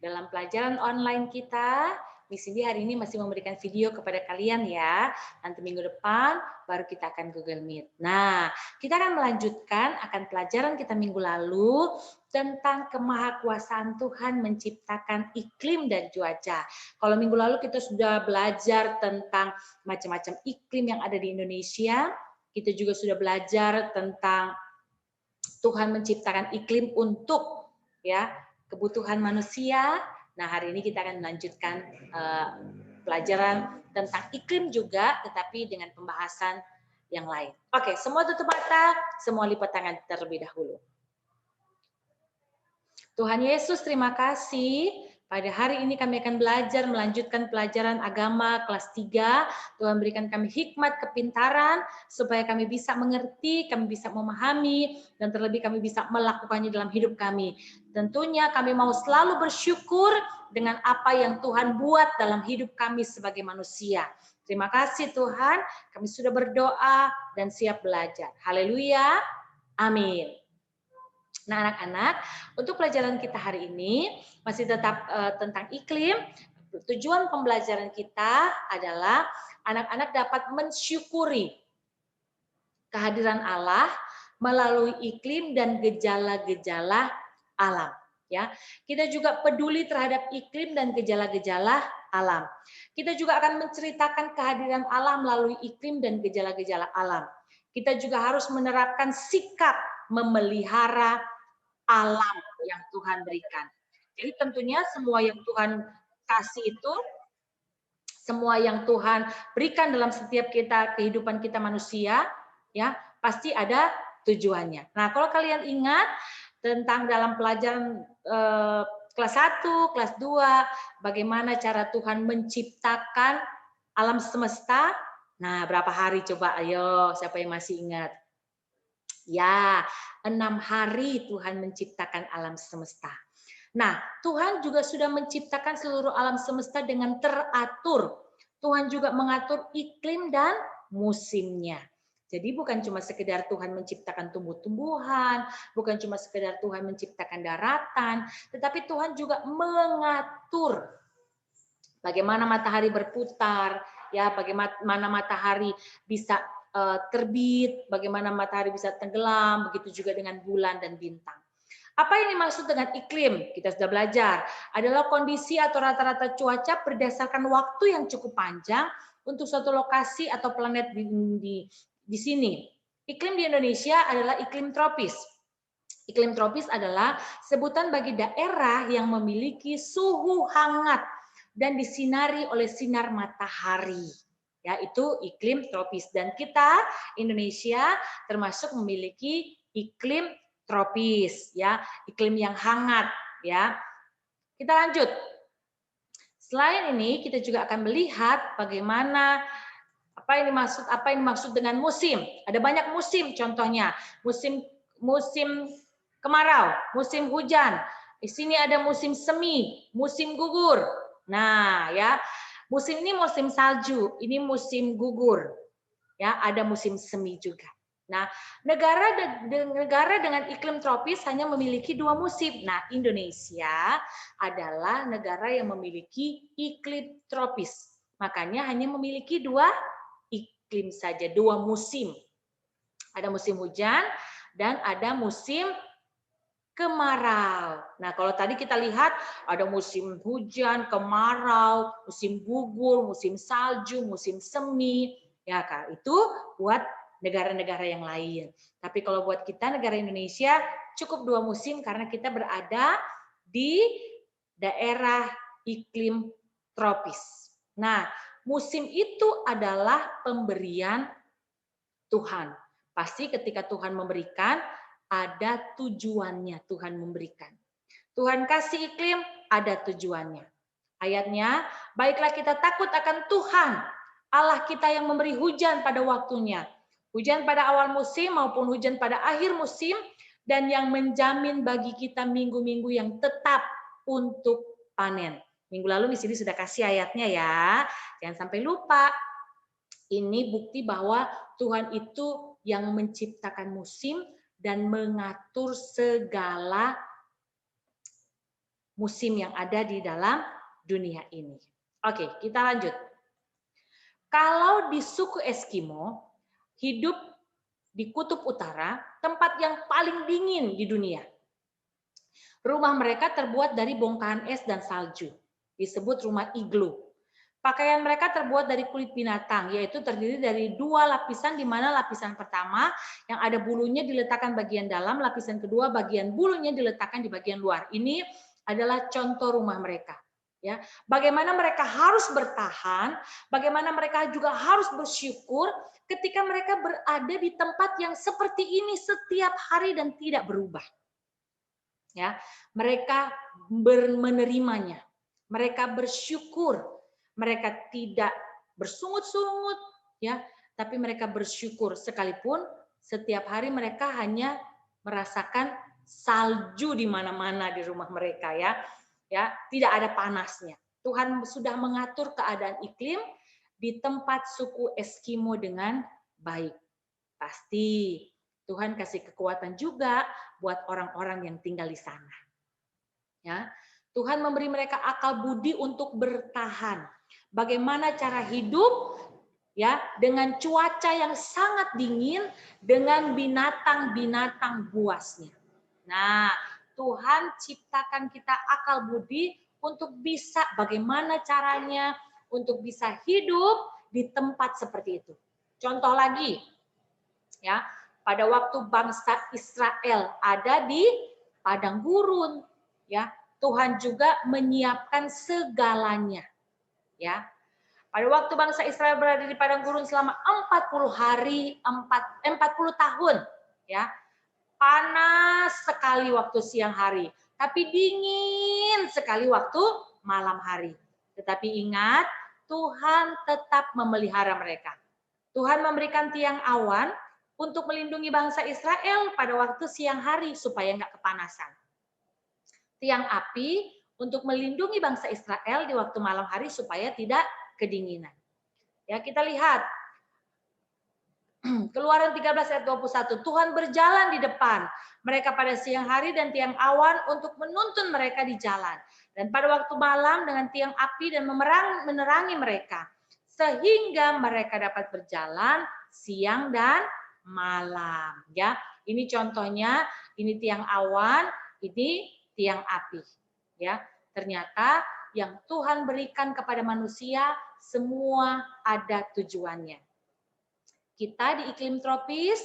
dalam pelajaran online kita. Miss Cindy hari ini masih memberikan video kepada kalian ya. Nanti minggu depan baru kita akan Google Meet. Nah, kita akan melanjutkan akan pelajaran kita minggu lalu tentang kemahakuasaan Tuhan menciptakan iklim dan cuaca. Kalau minggu lalu kita sudah belajar tentang macam-macam iklim yang ada di Indonesia. Kita juga sudah belajar tentang Tuhan menciptakan iklim untuk ya kebutuhan manusia. Nah, hari ini kita akan melanjutkan pelajaran tentang iklim juga, tetapi dengan pembahasan yang lain. Oke, semua tutup mata, semua lipat tangan terlebih dahulu. Tuhan Yesus, terima kasih. Pada hari ini kami akan belajar melanjutkan pelajaran agama kelas 3. Tuhan berikan kami hikmat, kepintaran, supaya kami bisa mengerti, kami bisa memahami, dan terlebih kami bisa melakukannya dalam hidup kami. Tentunya kami mau selalu bersyukur dengan apa yang Tuhan buat dalam hidup kami sebagai manusia. Terima kasih Tuhan, kami sudah berdoa dan siap belajar. Haleluya, amin. Nah, anak-anak, untuk pelajaran kita hari ini masih tetap tentang iklim. Tujuan pembelajaran kita adalah anak-anak dapat mensyukuri kehadiran Allah melalui iklim dan gejala-gejala alam. Ya, kita juga peduli terhadap iklim dan gejala-gejala alam. Kita juga akan menceritakan kehadiran Allah melalui iklim dan gejala-gejala alam. Kita juga harus menerapkan sikap memelihara alam yang Tuhan berikan. Jadi tentunya semua yang Tuhan kasih itu, semua yang Tuhan berikan dalam setiap kehidupan kita manusia, ya pasti ada tujuannya. Nah, kalau kalian ingat tentang dalam pelajaran kelas 1, kelas 2, bagaimana cara Tuhan menciptakan alam semesta. Nah, berapa hari coba? Ayo, siapa yang masih ingat? Ya, 6 hari Tuhan menciptakan alam semesta. Nah, Tuhan juga sudah menciptakan seluruh alam semesta dengan teratur. Tuhan juga mengatur iklim dan musimnya. Jadi bukan cuma sekedar Tuhan menciptakan tumbuh-tumbuhan, bukan cuma sekedar Tuhan menciptakan daratan, tetapi Tuhan juga mengatur bagaimana matahari berputar, ya, bagaimana matahari bisa terbit, bagaimana matahari bisa tenggelam, begitu juga dengan bulan dan bintang. Apa yang dimaksud dengan iklim? Kita sudah belajar. Adalah kondisi atau rata-rata cuaca berdasarkan waktu yang cukup panjang untuk suatu lokasi atau planet di sini. Iklim di Indonesia adalah iklim tropis. Iklim tropis adalah sebutan bagi daerah yang memiliki suhu hangat dan disinari oleh sinar matahari. Ya, itu iklim tropis, dan kita Indonesia termasuk memiliki iklim tropis, ya, iklim yang hangat, ya. Kita lanjut. Selain ini, kita juga akan melihat bagaimana apa yang dimaksud dengan musim. Ada banyak musim, contohnya musim kemarau, musim hujan. Di sini ada musim semi, musim gugur. Nah, ya. Musim ini musim salju, ini musim gugur. Ya, ada musim semi juga. Nah, negara dengan iklim tropis hanya memiliki 2 musim. Nah, Indonesia adalah negara yang memiliki iklim tropis. Makanya hanya memiliki 2 iklim saja, 2 musim. Ada musim hujan dan ada musim kemarau. Nah, kalau tadi kita lihat ada musim hujan, kemarau, musim gugur, musim salju, musim semi, ya Kak. Itu buat negara-negara yang lain. Tapi kalau buat kita negara Indonesia cukup 2 musim karena kita berada di daerah iklim tropis. Nah, musim itu adalah pemberian Tuhan. Pasti ketika Tuhan memberikan, ada tujuannya Tuhan memberikan. Tuhan kasih iklim, ada tujuannya. Ayatnya, baiklah kita takut akan Tuhan, Allah kita yang memberi hujan pada waktunya. Hujan pada awal musim maupun hujan pada akhir musim, dan yang menjamin bagi kita minggu-minggu yang tetap untuk panen. Minggu lalu di sini sudah kasih ayatnya ya. Jangan sampai lupa. Ini bukti bahwa Tuhan itu yang menciptakan musim dan mengatur segala musim yang ada di dalam dunia ini. Oke, kita lanjut. Kalau di suku Eskimo, hidup di kutub utara, tempat yang paling dingin di dunia. Rumah mereka terbuat dari bongkahan es dan salju, disebut rumah iglu. Pakaian mereka terbuat dari kulit binatang, yaitu terdiri dari 2 lapisan, di mana lapisan pertama yang ada bulunya diletakkan bagian dalam, lapisan kedua bagian bulunya diletakkan di bagian luar. Ini adalah contoh rumah mereka. Ya, bagaimana mereka harus bertahan, bagaimana mereka juga harus bersyukur ketika mereka berada di tempat yang seperti ini setiap hari dan tidak berubah. Ya, mereka menerimanya, mereka bersyukur. Mereka tidak bersungut-sungut, ya, tapi mereka bersyukur sekalipun setiap hari mereka hanya merasakan salju di mana-mana di rumah mereka, ya, tidak ada panasnya. Tuhan sudah mengatur keadaan iklim di tempat suku Eskimo dengan baik. Pasti Tuhan kasih kekuatan juga buat orang-orang yang tinggal di sana. Ya, Tuhan memberi mereka akal budi untuk bertahan. Bagaimana cara hidup ya dengan cuaca yang sangat dingin, dengan binatang-binatang buasnya. Nah, Tuhan ciptakan kita akal budi untuk bisa bagaimana caranya untuk bisa hidup di tempat seperti itu. Contoh lagi, ya, pada waktu bangsa Israel ada di padang gurun, ya, Tuhan juga menyiapkan segalanya. Ya. Pada waktu bangsa Israel berada di padang gurun selama 40 hari, 40 tahun, ya. Panas sekali waktu siang hari, tapi dingin sekali waktu malam hari. Tetapi ingat, Tuhan tetap memelihara mereka. Tuhan memberikan tiang awan untuk melindungi bangsa Israel pada waktu siang hari supaya nggak kepanasan. Tiang api untuk melindungi bangsa Israel di waktu malam hari supaya tidak kedinginan. Ya, kita lihat Keluaran 13 ayat 21, Tuhan berjalan di depan mereka pada siang hari dan tiang awan untuk menuntun mereka di jalan. Dan pada waktu malam dengan tiang api dan menerangi mereka. Sehingga mereka dapat berjalan siang dan malam. Ya, ini contohnya, ini tiang awan, ini tiang api. Ya, ternyata yang Tuhan berikan kepada manusia semua ada tujuannya. Kita di iklim tropis,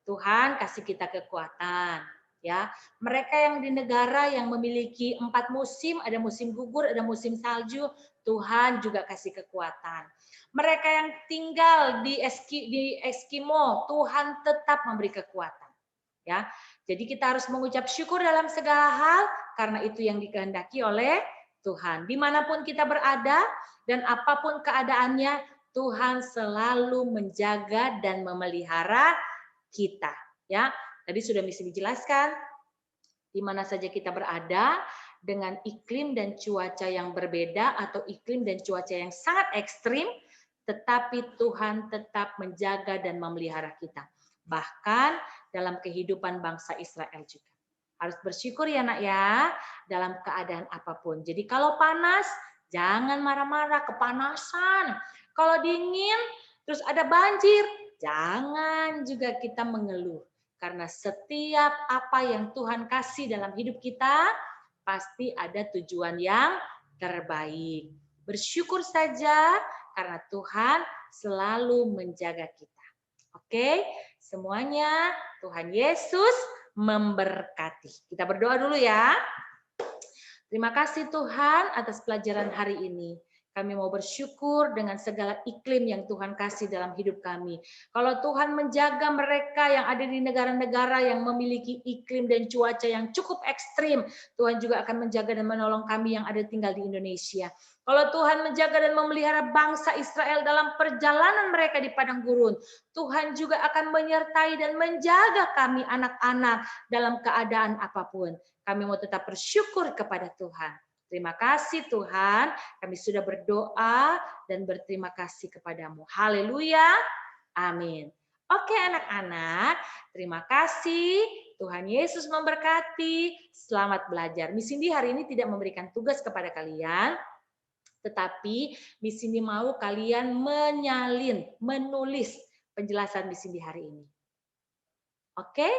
Tuhan kasih kita kekuatan. Ya, mereka yang di negara yang memiliki 4 musim, ada musim gugur, ada musim salju, Tuhan juga kasih kekuatan. Mereka yang tinggal di Eskimo, Tuhan tetap memberi kekuatan. Ya, jadi kita harus mengucap syukur dalam segala hal karena itu yang dikehendaki oleh Tuhan. Dimanapun kita berada dan apapun keadaannya, Tuhan selalu menjaga dan memelihara kita. Ya, tadi sudah bisa dijelaskan di mana saja kita berada dengan iklim dan cuaca yang berbeda atau iklim dan cuaca yang sangat ekstrim, tetapi Tuhan tetap menjaga dan memelihara kita. Bahkan dalam kehidupan bangsa Israel juga. Harus bersyukur ya nak ya, dalam keadaan apapun. Jadi kalau panas, jangan marah-marah, kepanasan. Kalau dingin, terus ada banjir, jangan juga kita mengeluh. Karena setiap apa yang Tuhan kasih dalam hidup kita, pasti ada tujuan yang terbaik. Bersyukur saja karena Tuhan selalu menjaga kita. Oke, semuanya Tuhan Yesus memberkati. Kita berdoa dulu ya. Terima kasih Tuhan atas pelajaran hari ini. Kami mau bersyukur dengan segala iklim yang Tuhan kasih dalam hidup kami. Kalau Tuhan menjaga mereka yang ada di negara-negara yang memiliki iklim dan cuaca yang cukup ekstrim, Tuhan juga akan menjaga dan menolong kami yang ada tinggal di Indonesia. Kalau Tuhan menjaga dan memelihara bangsa Israel dalam perjalanan mereka di padang gurun, Tuhan juga akan menyertai dan menjaga kami anak-anak dalam keadaan apapun. Kami mau tetap bersyukur kepada Tuhan. Terima kasih Tuhan, kami sudah berdoa dan berterima kasih kepadamu. Haleluya, amin. Oke anak-anak, terima kasih. Tuhan Yesus memberkati. Selamat belajar. Miss Cindy hari ini tidak memberikan tugas kepada kalian, tetapi Miss Cindy mau kalian menyalin, menulis penjelasan Miss Cindy hari ini. Oke?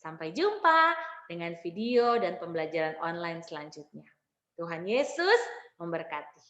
Sampai jumpa dengan video dan pembelajaran online selanjutnya. Tuhan Yesus memberkati.